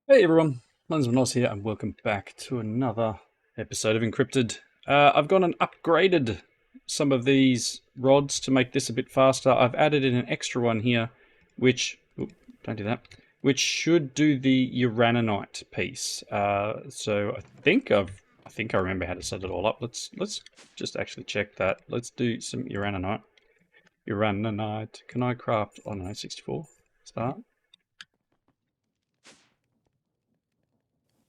Hey everyone, my name's Manos here and welcome back to another episode of Encrypted. I've gone and upgraded some of these rods to make this a bit faster. I've added in an extra one here, which, don't do that, which should do the uraninite piece. So I think I remember how to set it all up. Let's just actually check that. Let's do some uraninite. Uraninite. Can I craft? Oh no, 64. Start.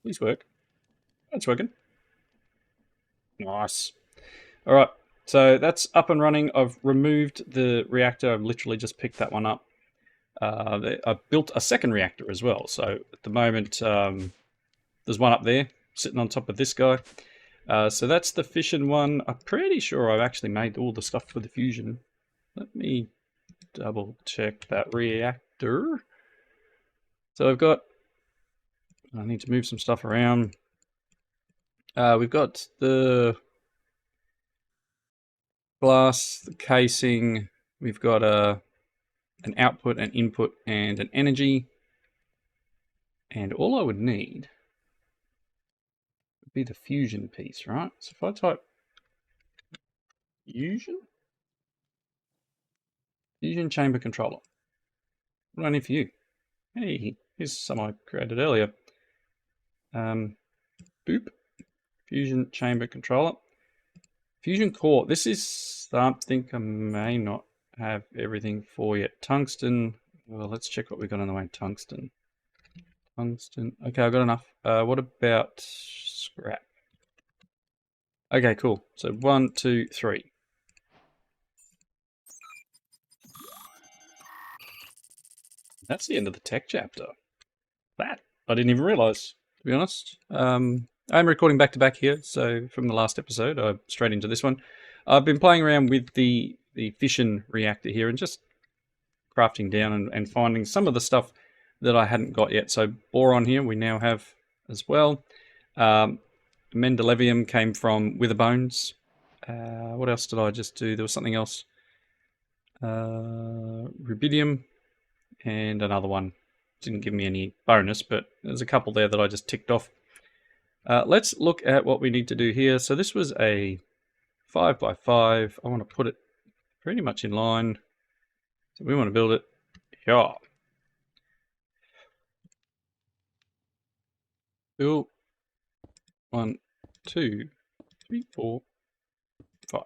Please work. That's working. Nice. All right, so that's up and running. I've removed the reactor. I've literally just picked that one up. I've built a second reactor as well. So at the moment, there's one up there sitting on top of this guy. So that's the fission one. I'm pretty sure I've actually made all the stuff for the fusion. Let me double check that reactor. So I've got, I need to move some stuff around. We've got the glass, the casing. We've got an output, an input, and an energy. And all I would need would be the fusion piece, right? So if I type fusion chamber controller, what do I need for you? Hey, here's some I created earlier. Boop, fusion chamber controller. Fusion core, this is something I may not have everything for yet. Tungsten, well, let's check what we got on the way. Tungsten. Okay, I've got enough. What about scrap? Okay, cool. So 1, 2, 3. That's the end of the tech chapter. That I didn't even realise, to be honest. I'm recording back to back here, so from the last episode, I'm straight into this one. I've been playing around with the fission reactor here and just crafting down and finding some of the stuff that I hadn't got yet. So boron here we now have as well. Mendelevium came from Witherbones. What else did I just do? There was something else. Rubidium and another one. Didn't give me any bonus, but there's a couple there that I just ticked off. Let's look at what we need to do here. So this was a 5x5. I want to put it pretty much in line. So we want to build it here. Build 1, 2, 3, 4, 5.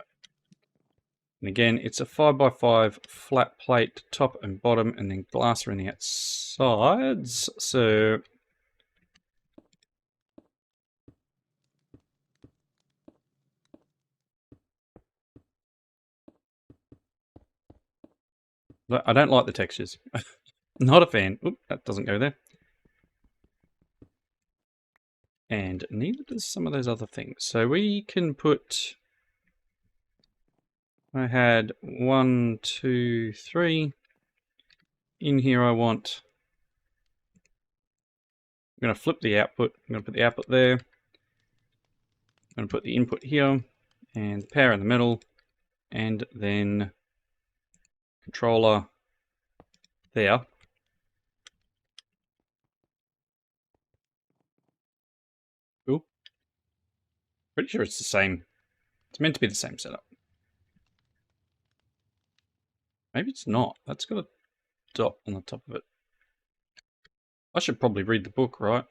And again, it's a 5x5 flat plate, top and bottom, and then glass around the outsides. So I don't like the textures. Not a fan. Oop, that doesn't go there. And neither does some of those other things. So we can put, I had 1, 2, 3. In here I want, I'm going to flip the output. I'm going to put the output there. I'm going to put the input here and the power in the middle, and then controller there. Ooh, pretty sure it's the same. It's meant to be the same setup. Maybe it's not. That's got a dot on the top of it. I should probably read the book, right?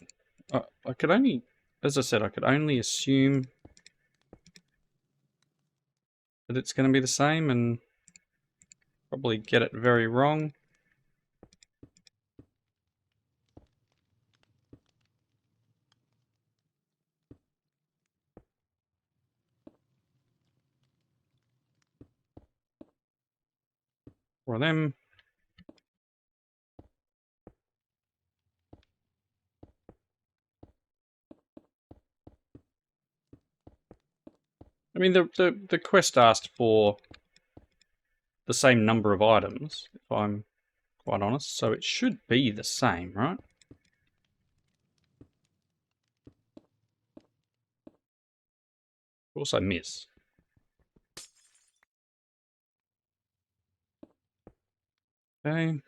I could only, as I said, I could only assume that it's going to be the same and probably get it very wrong. For them. I mean, the quest asked for the same number of items, if I'm quite honest, so it should be the same, right? Of course I miss. Okay.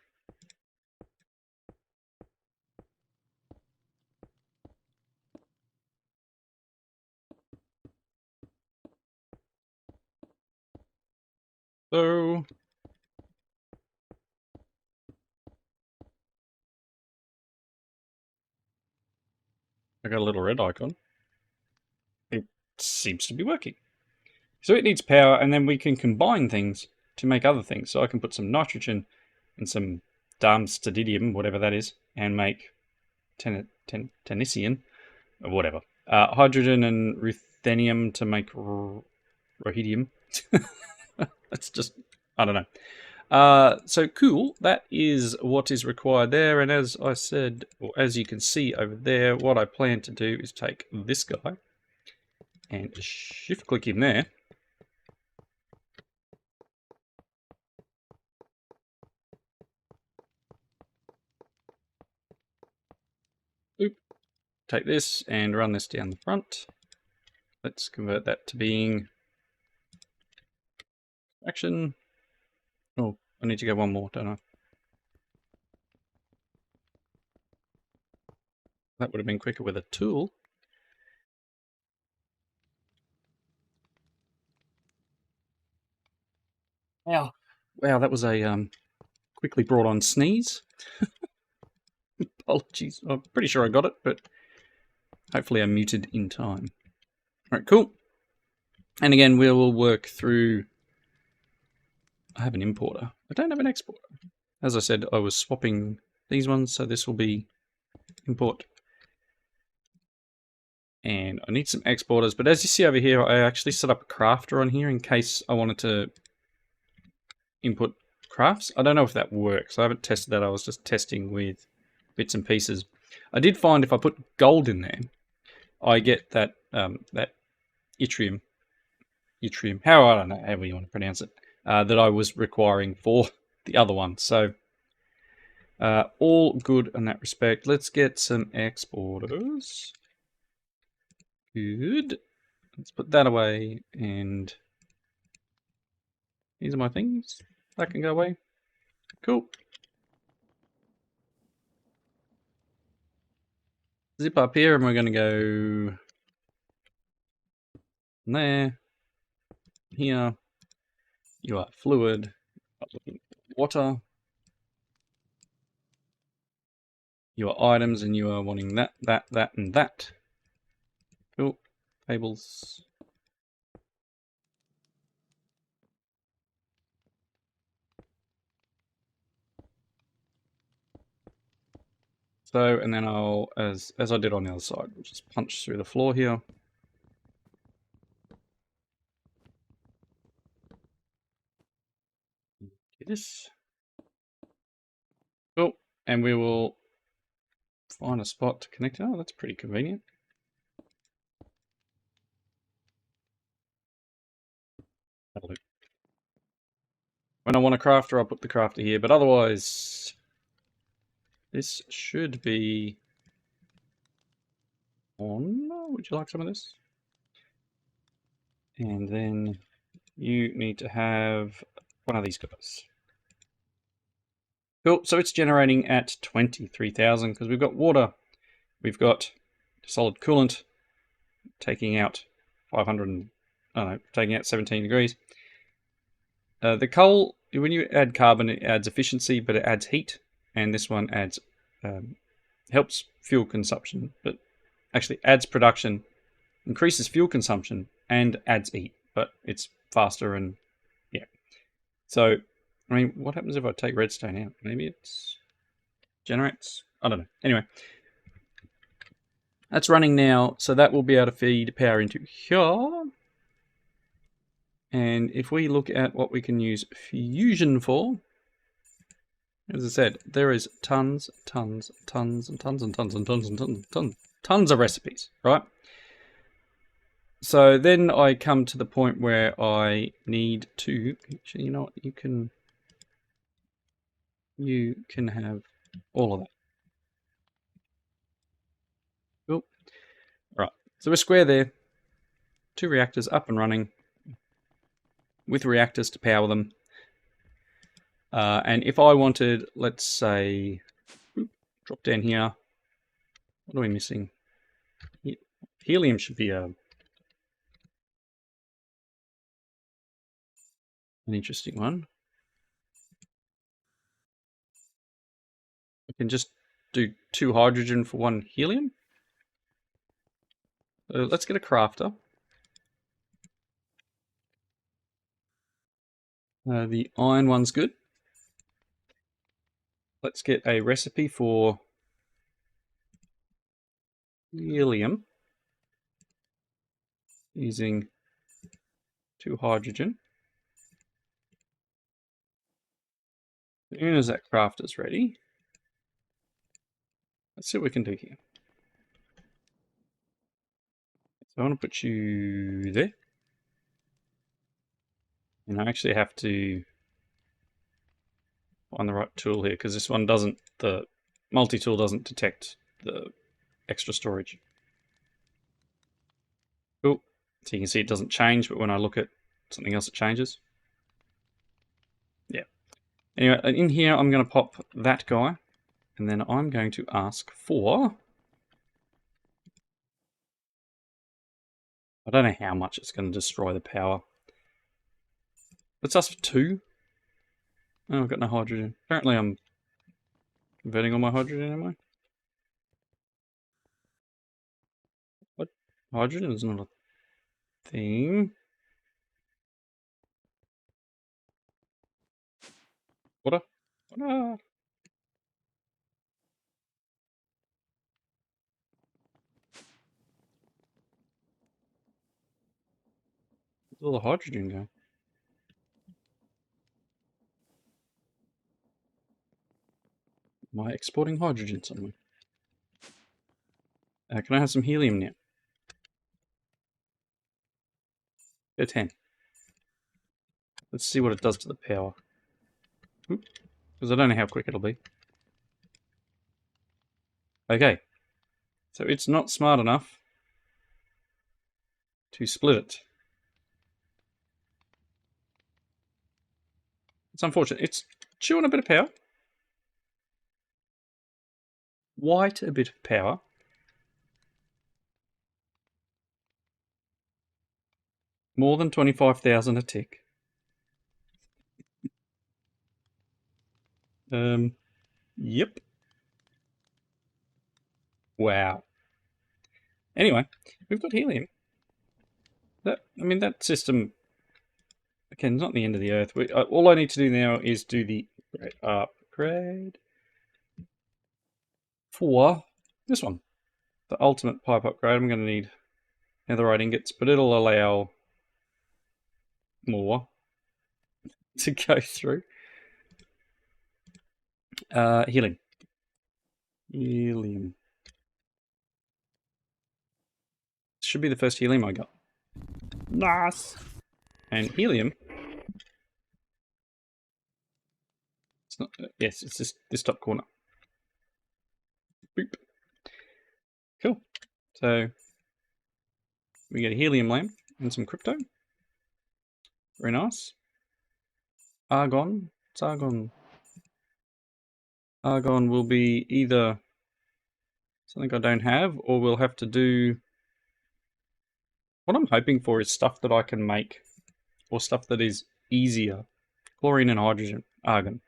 So I got a little red icon. It seems to be working. So it needs power, and then we can combine things to make other things. So I can put some nitrogen and some darmstadinium, whatever that is, and make tennisium, or whatever. Hydrogen and ruthenium to make rhodium. That's just, I don't know. So cool, that is what is required there. And as I said, or as you can see over there, what I plan to do is take this guy and shift click him there. Oop. Take this and run this down the front. Let's convert that to being action. Oh, I need to go one more, don't I? That would have been quicker with a tool. Wow. Wow, that was a quickly brought on sneeze. Apologies. I'm pretty sure I got it, but hopefully I muted in time. All right, cool. And again, we will work through. I have an importer. I don't have an exporter. As I said, I was swapping these ones, so this will be import. And I need some exporters, but as you see over here, I actually set up a crafter on here in case I wanted to input crafts. I don't know if that works. I haven't tested that. I was just testing with bits and pieces. I did find if I put gold in there, I get that that yttrium, how I don't know however you want to pronounce it, that I was requiring for the other one. So all good in that respect. Let's get some exporters. Good. Let's put that away, and these are my things. That can go away. Cool. Zip up here, and we're going to go there. Here. You are fluid. Water. You are items, and you are wanting that, that, and that. Cool. Tables. So, and then I'll, as I did on the other side, we'll just punch through the floor here. Get this. Cool. And we will find a spot to connect. Oh, that's pretty convenient. That'll do. When I want a crafter, I'll put the crafter here, but otherwise, this should be on. Would you like some of this? And then you need to have one of these guys. Cool, so it's generating at 23,000 because we've got water, we've got solid coolant, taking out 500, I don't know, taking out 17 degrees. The coal, when you add carbon, it adds efficiency, but it adds heat, and this one adds helps fuel consumption, but actually adds production, increases fuel consumption, and adds heat, but it's faster and yeah. So, I mean, what happens if I take redstone out? Maybe it's generates? I don't know. Anyway, that's running now, so that will be able to feed power into here. And if we look at what we can use fusion for, as I said, there is tons of recipes, right? So then I come to the point where I need to, actually, you know what, you can have all of that. Cool. Right, so we're square there. 2 reactors up and running with reactors to power them. And if I wanted, let's say, drop down here. What are we missing? Helium should be a... an interesting one. I can just do 2 hydrogen for 1 helium. So let's get a crafter. The iron one's good. Let's get a recipe for helium using 2 hydrogen. As soon as that crafter's ready, let's see what we can do here. So I want to put you there. And I actually have to find the right tool here because this one doesn't, the multi-tool doesn't detect the extra storage. Cool. So you can see it doesn't change, but when I look at something else, it changes. Yeah. Anyway, in here, I'm going to pop that guy, and then I'm going to ask for... I don't know how much it's going to destroy the power. Let's ask for 2. Oh, I've got no hydrogen. Apparently I'm converting all my hydrogen, am I? What? Hydrogen is not a thing. Water? Water! Where's all the hydrogen go? Am I exporting hydrogen somewhere? Can I have some helium now? Go 10. Let's see what it does to the power. Because I don't know how quick it'll be. Okay. So it's not smart enough to split it. It's unfortunate. It's chewing a bit of power. White a bit of power. More than 25,000 a tick. Yep. Wow. Anyway, we've got helium. That system, again, not the end of the earth. All I need to do now is do the upgrade for this one. The ultimate pipe upgrade. I'm going to need netherite ingots, but it'll allow more to go through. Helium. Helium. Should be the first helium I got. Nice. And helium. It's not. Yes, it's this top corner. Boop. Cool. So we get a helium lamp and some crypto. Very nice. Argon. It's argon. Argon will be either something I don't have, or we'll have to do... What I'm hoping for is stuff that I can make, or stuff that is easier. Chlorine and hydrogen. Argon.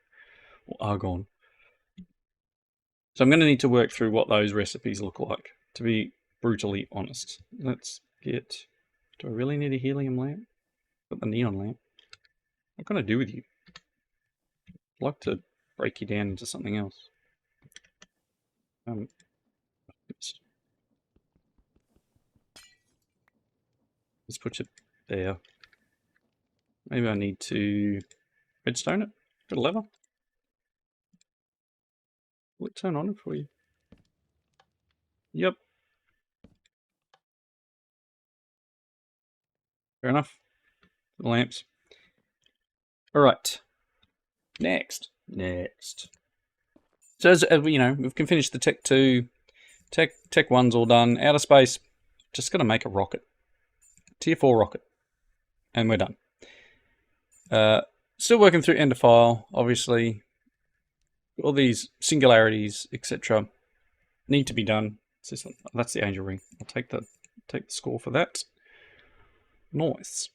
Or argon. So I'm going to need to work through what those recipes look like, to be brutally honest. Let's get... Do I really need a helium lamp? Got the neon lamp. What can I do with you? I'd like to break you down into something else. Let's put it there. Maybe I need to redstone it. Got a lever. Will it turn on for you? Yep. Fair enough. The lamps. Alright. Next. So as you know, we can finish the Tech 2. Tech 1's all done. Outer space. Just gonna make a rocket. Tier 4 rocket. And we're done. Still working through end of file, obviously. All these singularities, etc. need to be done. That's the angel ring. I'll take the score for that. Nice.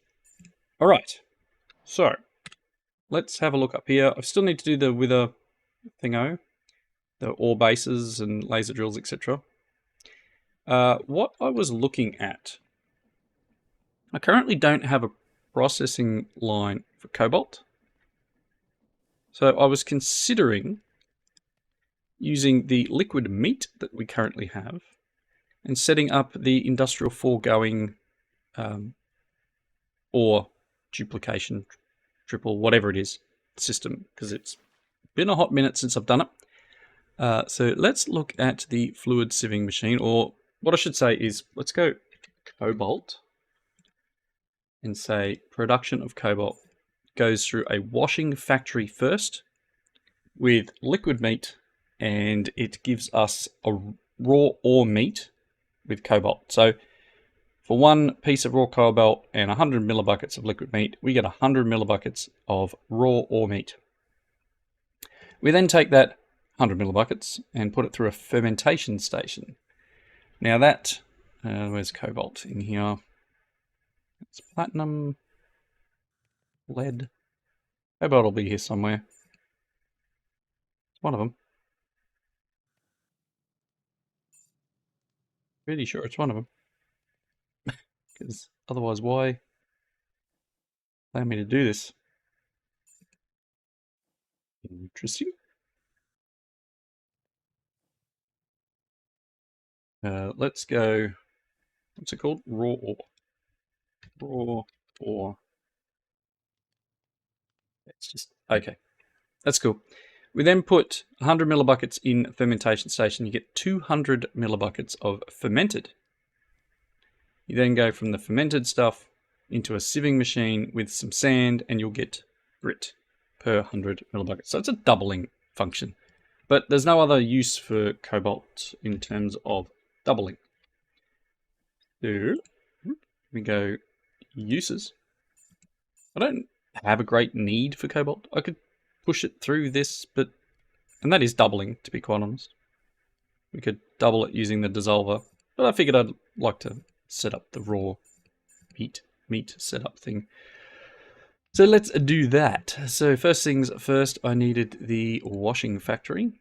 Alright. So, let's have a look up here. I still need to do the wither thingo, the ore bases and laser drills, etc. What I was looking at, I currently don't have a processing line for cobalt. So I was considering using the liquid meat that we currently have and setting up the industrial foregoing or duplication, triple, whatever it is, system, because it's been a hot minute since I've done it. So let's look at the fluid sieving machine, or what I should say is, let's go cobalt and say production of cobalt goes through a washing factory first with liquid meat, and it gives us a raw ore meat with cobalt. So for one piece of raw cobalt and 100 millibuckets of liquid meat, we get 100 millibuckets of raw ore meat. We then take that 100 millibuckets and put it through a fermentation station. Now that, where's cobalt in here? It's platinum, lead. Cobalt will be here somewhere. It's one of them. Pretty sure it's one of them. Because otherwise, why allow me to do this? Interesting. Let's go. What's it called? Raw ore. Raw ore. It's just okay. That's cool. We then put 100 millibuckets in fermentation station. You get 200 millibuckets of fermented. You then go from the fermented stuff into a sieving machine with some sand, and you'll get grit per 100 millibuckets. So it's a doubling function. But there's no other use for cobalt in terms of doubling. So we go uses. I don't have a great need for cobalt. I could push it through this, and that is doubling, to be quite honest. We could double it using the dissolver, but I figured I'd like to set up the raw meat setup thing. So let's do that. So first things first, I needed the washing factory.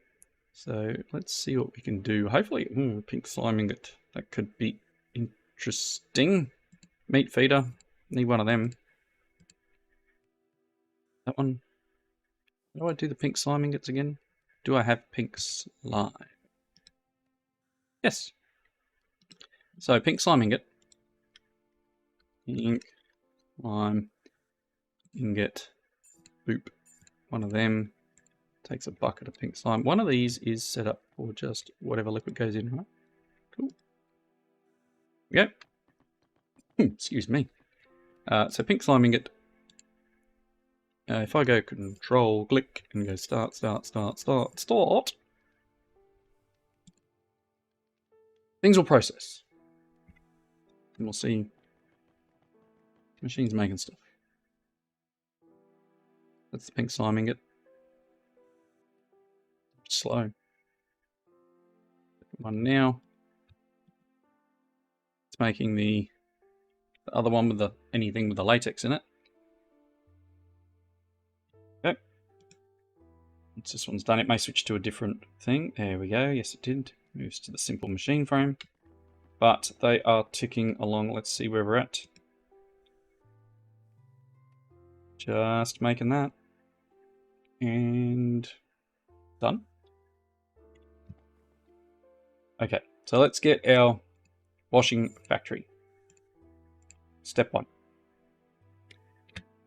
So let's see what we can do. Hopefully, pink slime ingot. That could be interesting. Meat feeder. Need one of them. That one. How do I do the pink slime ingots again? Do I have pink slime? Yes. So pink slime ingot. Pink slime ingot. Boop. One of them takes a bucket of pink slime. One of these is set up for just whatever liquid goes in, right? Cool. Yep. Excuse me. So pink slime ingot. If I go control, click, and go start, things will process. And we'll see machines making stuff. That's the pink slime ingot. Slow. One now. It's making the other one with anything with the latex in it. Okay. Once this one's done, it may switch to a different thing. There we go. Yes, it did. Moves to the simple machine frame. But they are ticking along. Let's see where we're at. Just making that. And done. Okay, so let's get our washing factory. Step 1.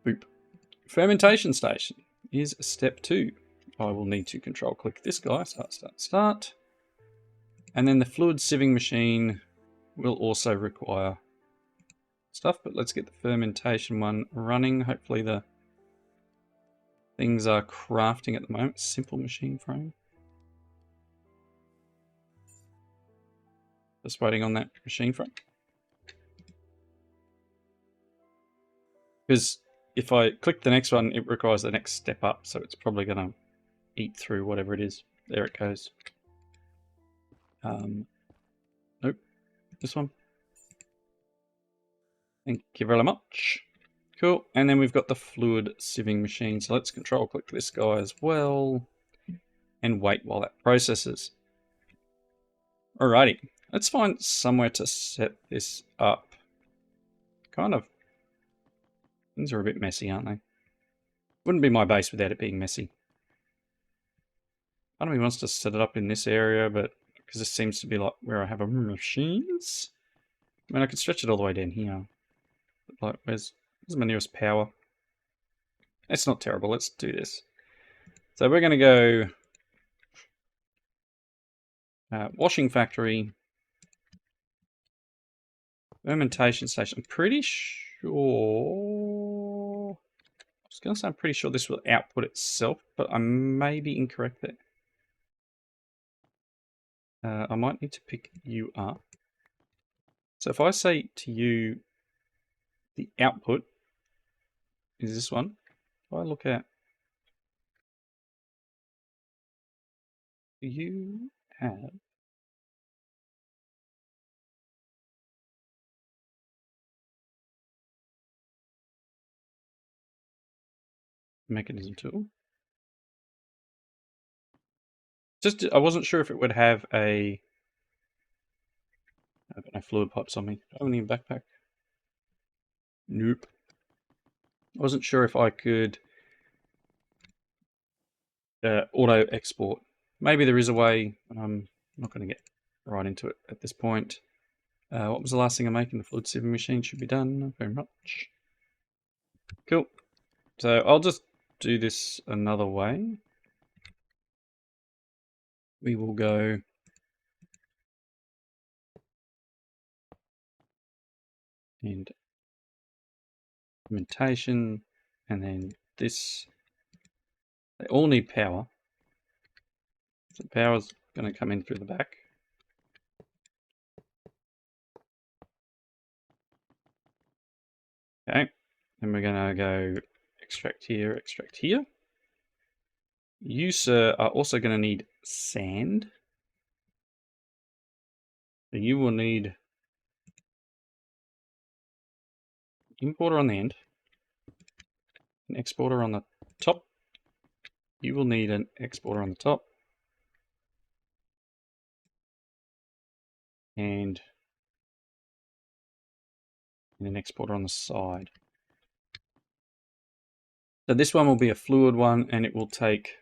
Boop. Fermentation station is step 2. I will need to control click this guy. Start. And then the fluid sieving machine will also require stuff, but let's get the fermentation one running. Hopefully the things are crafting at the moment. Simple machine frame. Just waiting on that machine frame. Because if I click the next one, it requires the next step up, so it's probably going to eat through whatever it is. There it goes. Nope. This one. Thank you very much. Cool. And then we've got the fluid sieving machine. So let's control click this guy as well and wait while that processes. Alrighty. Let's find somewhere to set this up. Kind of. Things are a bit messy, aren't they? Wouldn't be my base without it being messy. Part of me wants to set it up in this area, but because this seems to be like where I have machines. I mean, I could stretch it all the way down here. But like, where's my nearest power? It's not terrible. Let's do this. So we're going to go washing factory, fermentation station. I'm pretty sure. I was going to say I'm pretty sure this will output itself, but I may be incorrect there. I might need to pick you up. So if I say to you, the output is this one. If I look at, you have Mekanism tool. Just, I wasn't sure if it would have a. I've got no fluid pipes on me. Do I have any in backpack? Nope. I wasn't sure if I could auto export. Maybe there is a way, but I'm not going to get right into it at this point. What was the last thing I'm making? The fluid sieving machine should be done. Not very much. Cool. So I'll just do this another way. We will go and implementation, and then this. They all need power. So power's going to come in through the back. Okay, then we're going to go extract here, extract here. You, sir, are also going to need sand. So you will need importer on the end, an exporter on the top. You will need an exporter on the top, and an exporter on the side. So this one will be a fluid one, and it will take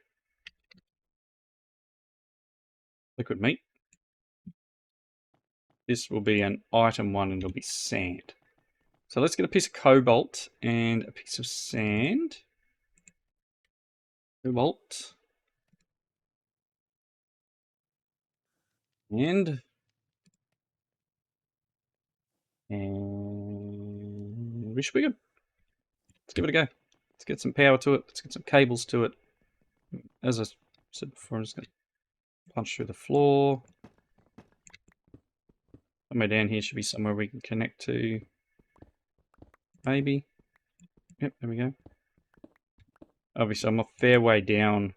liquid meat. This will be an item one, and it'll be sand. So let's get a piece of cobalt and a piece of sand. Cobalt. And we should be good. Let's give it a go. Let's get some power to it. Let's get some cables to it. As I said before, I'm just going to punch through the floor. Somewhere down here should be somewhere we can connect to. Maybe. Yep, there we go. Obviously, I'm a fair way down.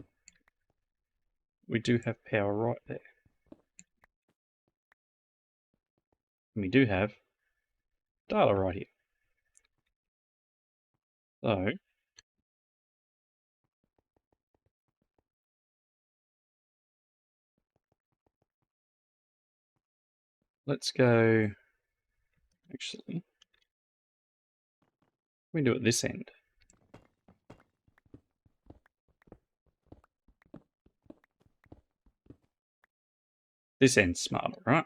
We do have power right there. And we do have data right here. So, let's go. Actually, we do it this end. This end's smarter, right?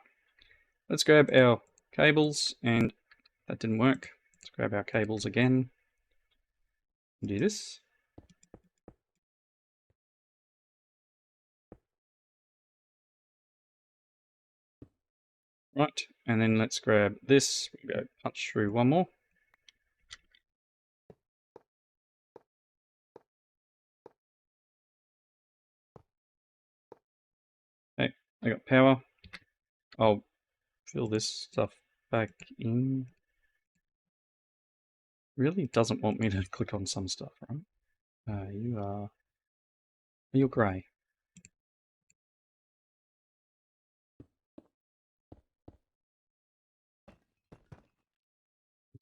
Let's grab our cables, and that didn't work. Let's grab our cables again. Do this. Right, and then let's grab this. We go punch through one more. Okay, I got power. I'll fill this stuff back in. Really doesn't want me to click on some stuff, right? You're grey.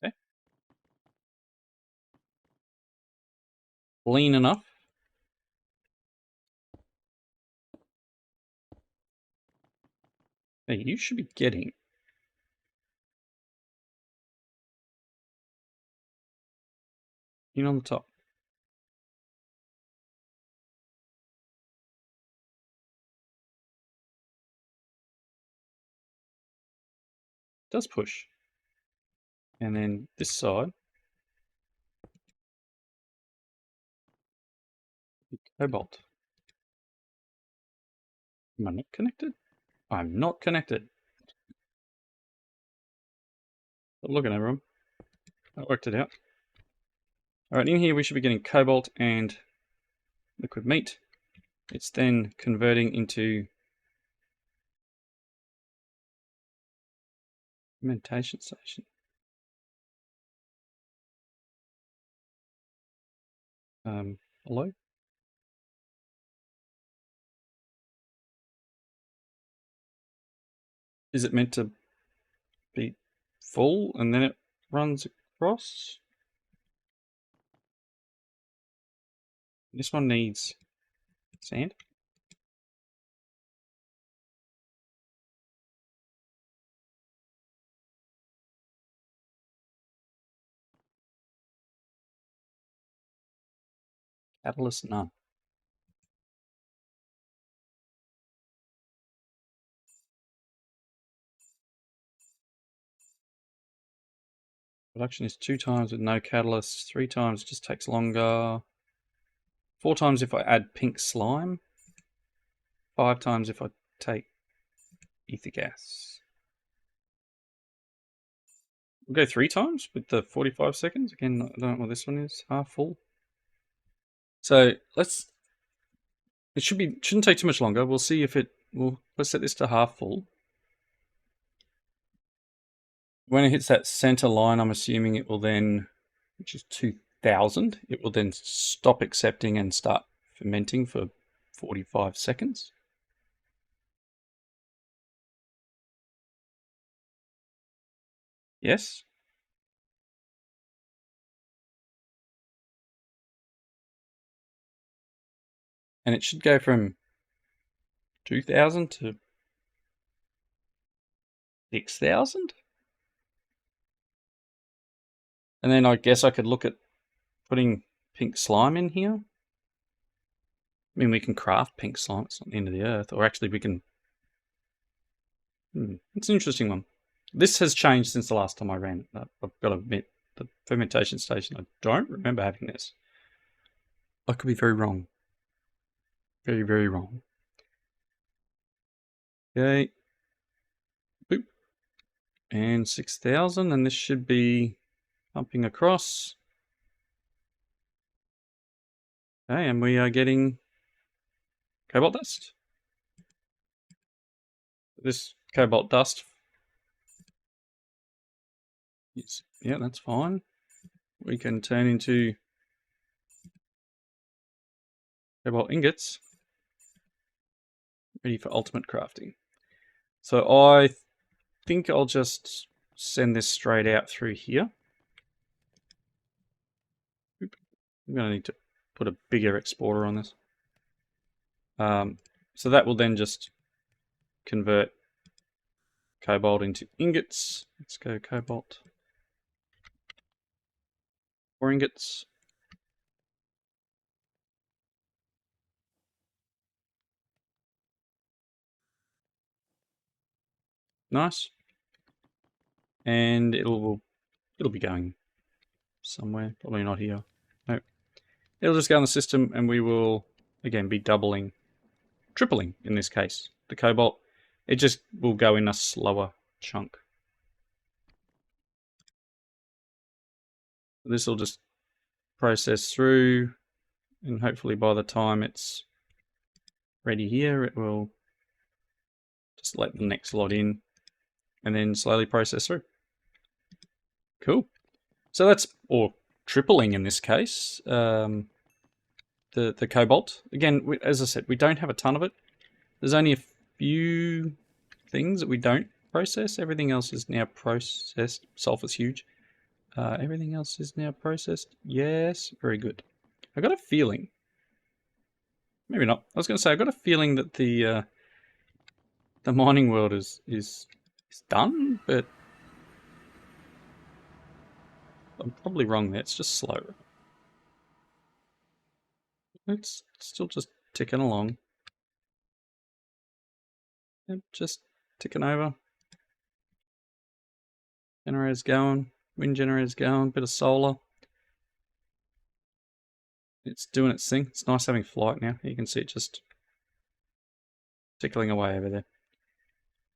Okay. lean enough. Hey, you should be getting in on the top. It does push. And then this side, cobalt. Am I not connected? I'm not connected. But look at everyone. I worked it out. Alright, in here we should be getting cobalt and liquid meat. It's then converting into fermentation station. Hello? Is it meant to be full and then it runs across? This one needs sand. Catalyst none. Production is 2 times with no catalyst, 3 times just takes longer, 4 times if I add pink slime, 5 times if I take ether gas. We'll go 3 times with the 45 seconds. Again, I don't know what this one is, half full. So let's, it shouldn't take too much longer. We'll see if let's set this to half full. When it hits that center line, I'm assuming it will then, which is 2000, it will then stop accepting and start fermenting for 45 seconds. Yes. And it should go from 2000 to 6000. And then I guess I could look at putting pink slime in here. I mean, we can craft pink slime, it's not the end of the earth. Or actually we can... it's an interesting one. This has changed since the last time I ran it. I've got to admit, the fermentation station, I don't remember having this. I could be very wrong. Very, very wrong. Okay. Boop. And 6000, and this should be pumping across. Okay, and we are getting cobalt dust. This cobalt dust. Yes, yeah, that's fine. We can turn into cobalt ingots. Ready for ultimate crafting. So I think I'll just send this straight out through here. I'm going to need to put a bigger exporter on this. So that will then just convert cobalt into ingots. Let's go cobalt. 4 ingots. Nice. And it'll be going somewhere. Probably not here. Nope. It'll just go in the system and we will, again, be doubling, tripling in this case, the cobalt. It just will go in a slower chunk. This will just process through, and hopefully by the time it's ready here, it will just let the next lot in and then slowly process through. Cool. So that's, or tripling in this case, the cobalt. Again, as I said, we don't have a ton of it. There's only a few things that we don't process. Everything else is now processed. Sulfur's huge. Everything else is now processed. Yes, very good. I got a feeling. Maybe not. I was going to say I got a feeling that the mining world is done, but I'm probably wrong there. It's just slow. It's still just ticking along. Yep, just ticking over. Generator's going. Wind generator's going. Bit of solar. It's doing its thing. It's nice having flight now. You can see it just tickling away over there.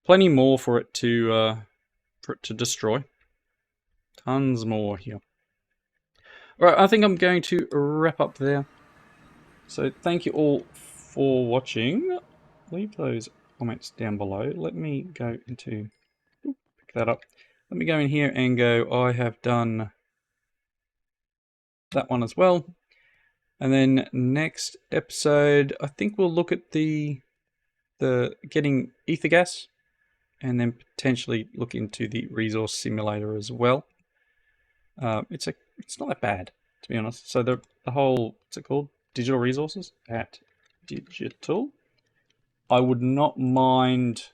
Plenty more for it to destroy. Tons more here. Alright, I think I'm going to wrap up there. So thank you all for watching. Leave those comments down below. Let me go into... pick that up. Let me go in here and go, I have done that one as well. And then next episode, I think we'll look at the getting ether gas, and then potentially look into the resource simulator as well. It's not that bad, to be honest. So the whole, what's it called? Digital resources at digital. I would not mind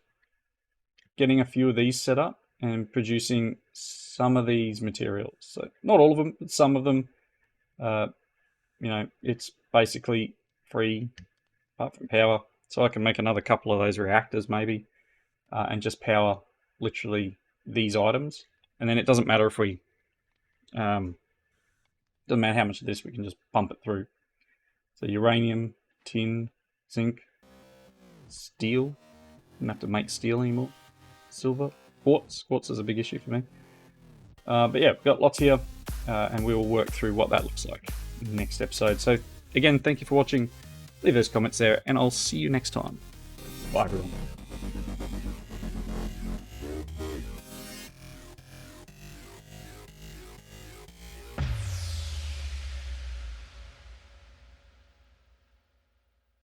getting a few of these set up and producing some of these materials. So not all of them, but some of them. You know, it's basically free apart from power. So I can make another couple of those reactors maybe, and just power literally these items. And then it doesn't matter if we, doesn't matter how much of this, we can just pump it through. So uranium, tin, zinc, steel. Don't have to make steel anymore. Silver, quartz. Quartz is a big issue for me. But yeah, we've got lots here, and we will work through what that looks like in the next episode. So again, thank you for watching. Leave those comments there, and I'll see you next time. Bye, everyone.